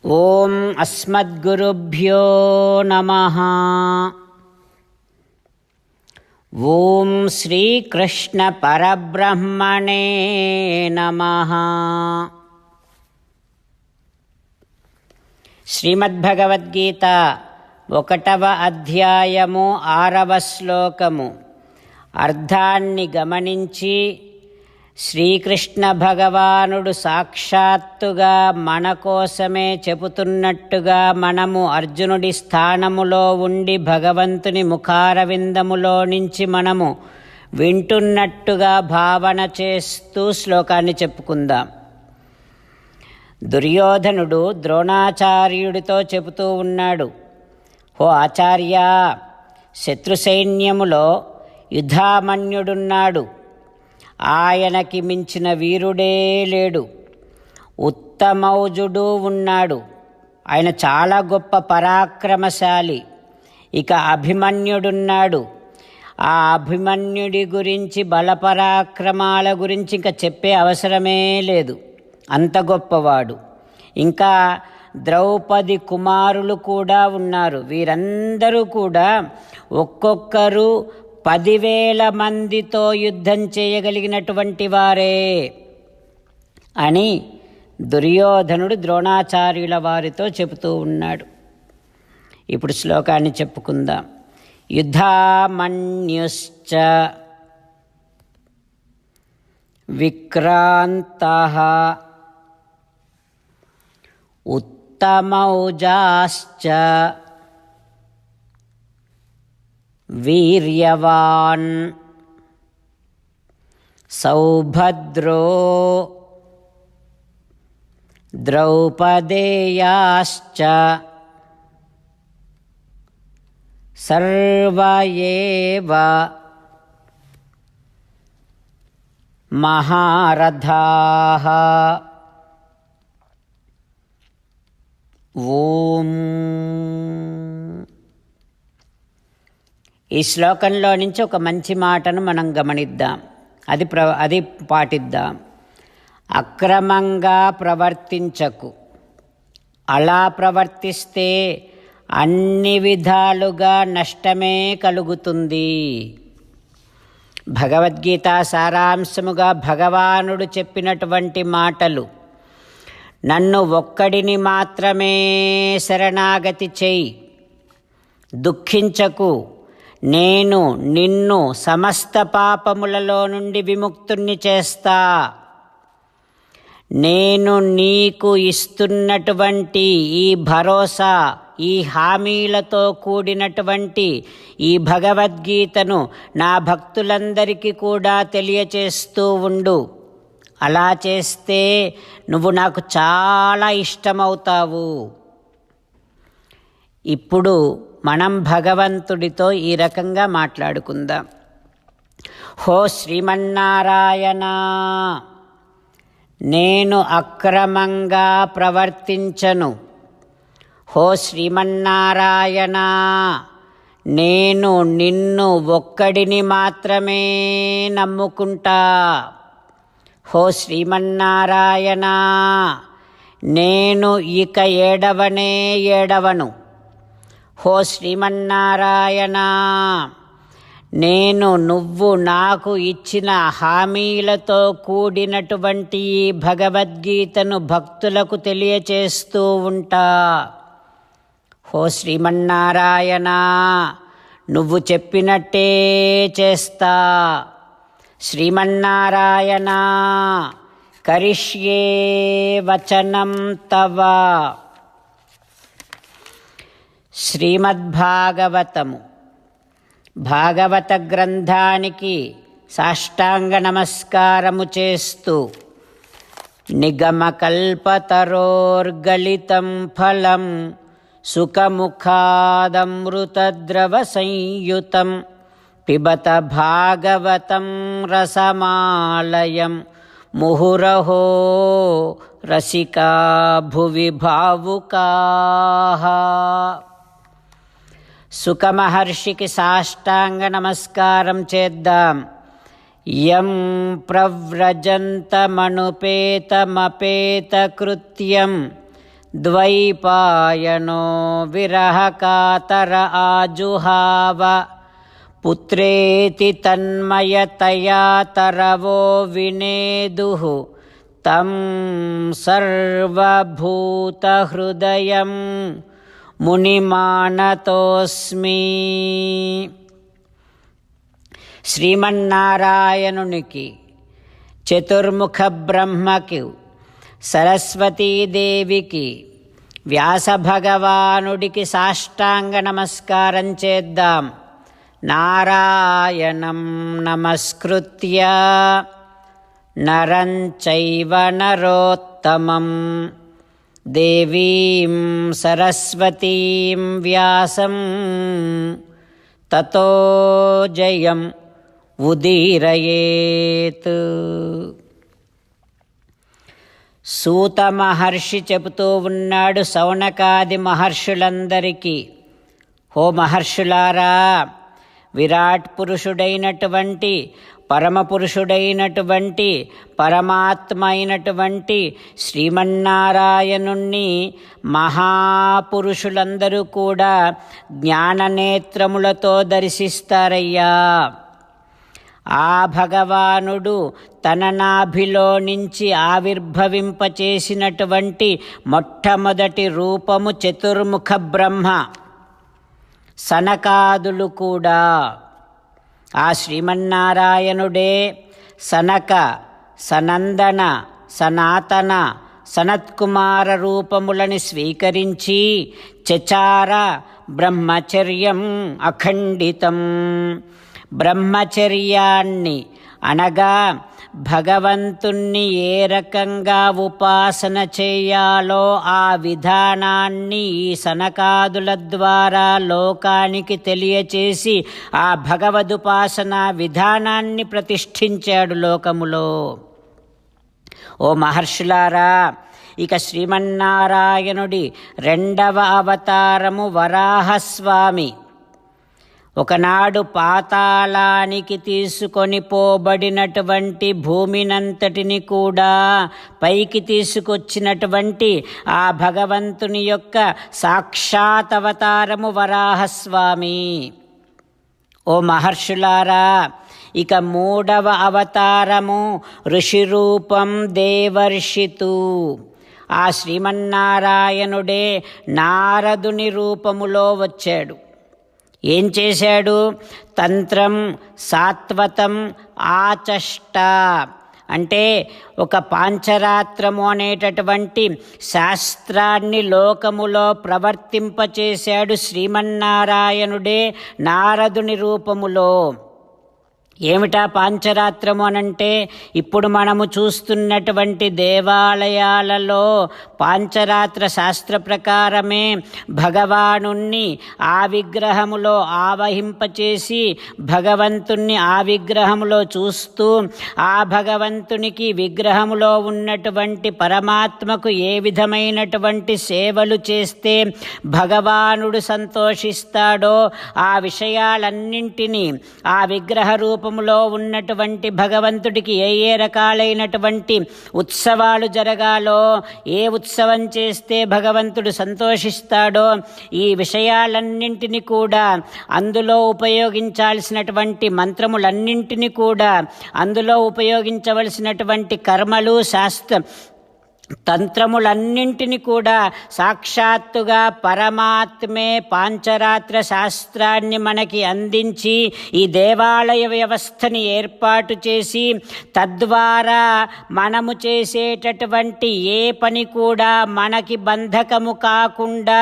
ఓం అస్మద్గురుభ్యో నమః. ఓం శ్రీకృష్ణ పరబ్రహ్మణే నమః. శ్రీమద్భగవద్గీత 1వ అధ్యాయము 6వ శ్లోకము అర్థాన్ని గమనించి శ్రీకృష్ణ భగవానుడు సాక్షాత్తుగా మన కోసమే చెబుతున్నట్టుగా మనము అర్జునుడి స్థానములో ఉండి భగవంతుని ముఖారవిందములో నుంచి మనము వింటున్నట్టుగా భావన చేస్తూ శ్లోకాన్ని చెప్పుకుందాం. దుర్యోధనుడు ద్రోణాచార్యుడితో చెబుతూ ఉన్నాడు, ఓ ఆచార్య, శత్రు సైన్యములో యుధామన్యుడున్నాడు. ఆయనకి మించిన వీరుడే లేడు. ఉత్తమౌజుడు ఉన్నాడు. ఆయన చాలా గొప్ప పరాక్రమశాలి. ఇక అభిమన్యుడున్నాడు. ఆ అభిమన్యుడి గురించి, బలపరాక్రమాల గురించి ఇంకా చెప్పే అవసరమే లేదు, అంత గొప్పవాడు. ఇంకా ద్రౌపది కుమారులు కూడా ఉన్నారు. వీరందరూ కూడా ఒక్కొక్కరు 10,000 మందితో యుద్ధం చేయగలిగినటువంటి వారే అని దుర్యోధనుడు ద్రోణాచార్యుల వారితో చెబుతూ ఉన్నాడు. ఇప్పుడు శ్లోకాన్ని చెప్పుకుందాం. యుధామన్యుశ్చ విక్రాంతః ఉత్తమౌజాశ్చ వీర్యవాన్ సౌభద్రో ద్రౌపదేయాశ్చ సర్వ ఏవ మహారథాః. ఓం. ఈ శ్లోకంలో నుంచి ఒక మంచి మాటను మనం గమనిద్దాం, అది పాటిద్దాం. అక్రమంగా ప్రవర్తించకు. అలా ప్రవర్తిస్తే అన్ని విధాలుగా నష్టమే కలుగుతుంది. భగవద్గీత సారాంశముగా భగవానుడు చెప్పినటువంటి మాటలు. నన్ను ఒక్కడిని మాత్రమే శరణాగతి చెయ్యి, దుఃఖించకు, నేను నిన్ను సమస్త పాపములలో నుండి విముక్తుణ్ణి చేస్తా. నేను నీకు ఇస్తున్నటువంటి ఈ భరోసా, ఈ హామీలతో కూడినటువంటి ఈ భగవద్గీతను నా భక్తులందరికీ కూడా తెలియచేస్తూ ఉండు. అలా చేస్తే నువ్వు నాకు చాలా ఇష్టమవుతావు. ఇప్పుడు మనం భగవంతుడితో ఈ రకంగా మాట్లాడుకుందాం. హో శ్రీమన్నారాయణ, నేను అక్రమంగా ప్రవర్తించను. హో శ్రీమన్నారాయణ, నేను నిన్ను ఒక్కడిని మాత్రమే నమ్ముకుంటా. హో శ్రీమన్నారాయణ, నేను ఇక ఏడవను. హో శ్రీమన్నారాయణ, నేను నువ్వు నాకు ఇచ్చిన హామీలతో కూడినటువంటి ఈ భగవద్గీతను భక్తులకు తెలియచేస్తూ ఉంటా. హో శ్రీమన్నారాయణ, నువ్వు చెప్పినట్టే చేస్తా. శ్రీమన్నారాయణ, కరిష్యే వచనం తవ. శ్రీమద్భాగవతము, భాగవత గ్రంథానికి సాష్టాంగ నమస్కారము చేస్తూ, నిగమకల్పతరోర్గలితం ఫలం సుఖముఖాదమృతద్రవ సంయుతం పిబత భాగవతం రసమాలయం ముహురహో రసికా భువి భావుకాః. సుఖమహర్షికి సాష్టాంగ నమస్కారం చేద్దాం. యం ప్రవ్రజంతమనుపేతమపేతకృత్యం ద్వైపాయనో విరహకాతర ఆజుహావ పుత్రేతి తన్మయతయా తరవో వినేదుః తం సర్వభూతహృదయం మునిమానతోస్మి. శ్రీమన్నారాయణునికి, చతుర్ముఖ బ్రహ్మకి, సరస్వతీదేవికి, వ్యాసభగవానుడికి సాష్టాంగ నమస్కారం చేద్దాం. నారాయణం నమస్కృత్య నరం చైవ నరోత్తమం దేవీం సరస్వతీం వ్యాసం తతో జయం ఉదీరయేత్. సూత మహర్షి చెబుతూ ఉన్నాడు శౌనకాది మహర్షులందరికీ, ఓ మహర్షులారా, విరాట్ పురుషుడైనటువంటి, పరమపురుషుడైనటువంటి, పరమాత్మ అయినటువంటి శ్రీమన్నారాయణుణ్ణి మహాపురుషులందరూ కూడా జ్ఞాననేత్రములతో దర్శిస్తారయ్యా. ఆ భగవానుడు తన నాభిలో నుంచి ఆవిర్భవింపచేసినటువంటి మొట్టమొదటి రూపము చతుర్ముఖ బ్రహ్మ. సనకాదులు కూడా ఆ శ్రీమన్నారాయణుడే సనక, సనందన, సనాతన, సనత్కుమార రూపములని స్వీకరించి చచార బ్రహ్మచర్యం అఖండితం. బ్రహ్మచర్యాన్ని అనగా భగవంతుణ్ణి ఏ రకంగా ఉపాసన చేయాలో ఆ విధానాన్ని ఈ సనకాదుల ద్వారా లోకానికి తెలియచేసి ఆ భగవదుపాసన విధానాన్ని ప్రతిష్ఠించాడు లోకములో. ఓ మహర్షులారా, ఇక శ్రీమన్నారాయణుడి రెండవ అవతారము వరాహస్వామి. ఒకనాడు పాతాళానికి తీసుకొని పోబడినటువంటి భూమినంతటిని కూడా పైకి తీసుకొచ్చినటువంటి ఆ భగవంతుని యొక్క సాక్షాత్ అవతారము వరాహస్వామి. ఓ మహర్షులారా, ఇక మూడవ అవతారము ఋషిరూపం దేవర్షితు. ఆ శ్రీమన్నారాయణుడే నారదుని రూపములో వచ్చాడు. ఏం చేశాడు? తంత్రం సాత్వతం ఆచష్ట అంటే ఒక పాంచరాత్రము అనేటటువంటి శాస్త్రాన్ని లోకములో ప్రవర్తింపచేశాడు శ్రీమన్నారాయణుడే నారదుని రూపములో. ఏమిటా పాంచరాత్రము అనంటే, ఇప్పుడు మనము చూస్తున్నటువంటి దేవాలయాలలో పాంచరాత్ర శాస్త్ర ప్రకారమే భగవానుణ్ణి ఆ విగ్రహములో ఆవహింపచేసి భగవంతుణ్ణి ఆ విగ్రహములో చూస్తూ ఆ భగవంతునికి విగ్రహములో ఉన్నటువంటి పరమాత్మకు ఏ విధమైనటువంటి సేవలు చేస్తే భగవానుడు సంతోషిస్తాడో ఆ విషయాలన్నింటినీ ఆ విగ్రహ రూపంలో ఉన్నటువంటి భగవంతుడికి ఏ ఏ రకాలైనటువంటి ఉత్సవాలు జరగాలో, ఏ ఉత్సవం చేస్తే భగవంతుడు సంతోషిస్తాడో ఈ విషయాలన్నింటినీ కూడా, అందులో ఉపయోగించాల్సినటువంటి మంత్రములన్నింటినీ కూడా, అందులో ఉపయోగించవలసినటువంటి కర్మలు, శాస్త్ర తంత్రములన్నింటినీ కూడా సాక్షాత్తుగా పరమాత్మే పాంచరాత్ర శాస్త్రాన్ని మనకి అందించి ఈ దేవాలయ వ్యవస్థని ఏర్పాటు చేసి తద్వారా మనము చేసేటటువంటి ఏ పని కూడా మనకి బంధకము కాకుండా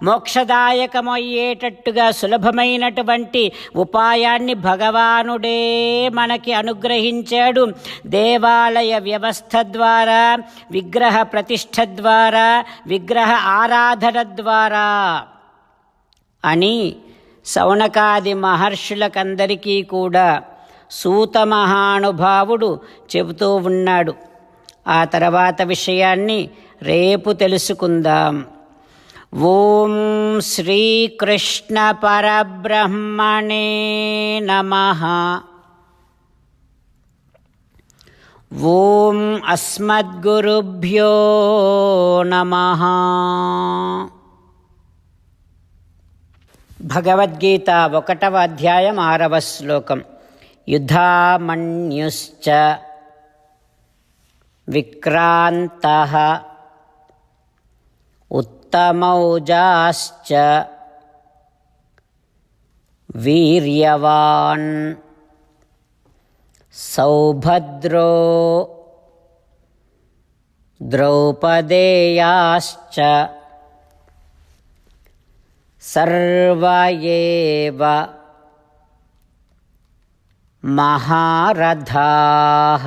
మోక్షదాయకమయ్యేటట్టుగా సులభమైనటువంటి ఉపాయాన్ని భగవానుడే మనకి అనుగ్రహించాడు. దేవాలయ వ్యవస్థ ద్వారా, విగ్రహ ప్రతిష్ఠ ద్వారా, విగ్రహ ఆరాధన ద్వారా అని శౌనకాది మహర్షులకందరికీ కూడా సూత మహానుభావుడు చెబుతూ ఉన్నాడు. ఆ తర్వాత విషయాన్ని రేపు తెలుసుకుందాం. ఓం శ్రీకృష్ణ పరబ్రహ్మణే నమః. ఓం అస్మద్గురుభ్యో నమః. భగవద్గీత 1వ అధ్యాయం 6వ శ్లోకం. యుధామన్యుశ్చ విక్రాంతః ఉత్తమౌజాశ్చ వీర్యవాన్ సౌభద్రో ద్రౌపదేయాశ్చ సర్వ ఏవ మహారథాః.